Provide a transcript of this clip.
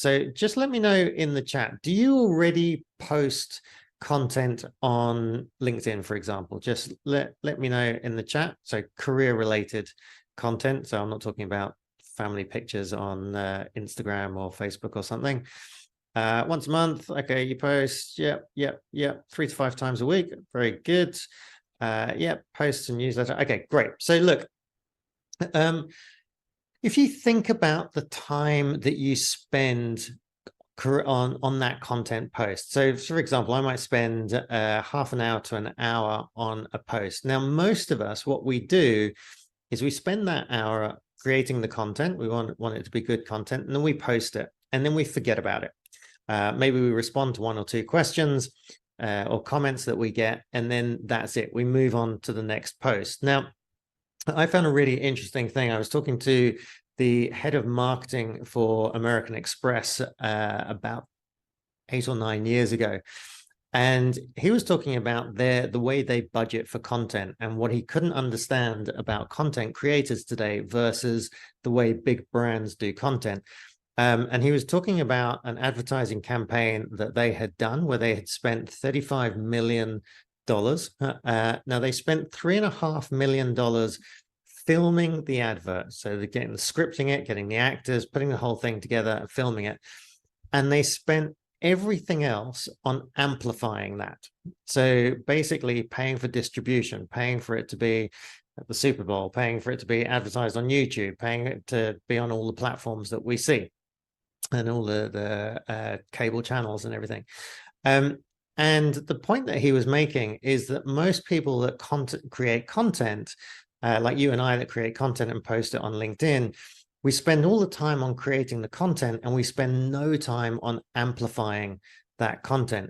So just let me know in the chat, do you already post content on LinkedIn, for example? Just let me know in the chat. So career related content. So I'm not talking about family pictures on Instagram or Facebook or something. Once a month, okay, you post, yep, 3 to 5 times a week, very good. Yep, posts and newsletter, okay, great. So look, if you think about the time that you spend on that content post. So for example, I might spend half an hour to an hour on a post. Now, most of us, what we do is we spend that hour creating the content. We want it to be good content, and then we post it, and then we forget about it. Maybe we respond to 1 or 2 questions or comments that we get, and then that's it. We move on to the next post. Now, I found a really interesting thing. I was talking to the head of marketing for American Express about 8 or 9 years ago. And he was talking about the way they budget for content and what he couldn't understand about content creators today versus the way big brands do content. And he was talking about an advertising campaign that they had done where they had spent $35 million. Now they spent $3.5 million filming the advert. So they're getting scripting it, getting the actors, putting the whole thing together and filming it. And they spent everything else on amplifying that. So basically paying for distribution, paying for it to be at the Super Bowl, paying for it to be advertised on YouTube, paying it to be on all the platforms that we see and all the cable channels and everything. And the point that he was making is that most people that create content, like you and I that create content and post it on LinkedIn, we spend all the time on creating the content and we spend no time on amplifying that content.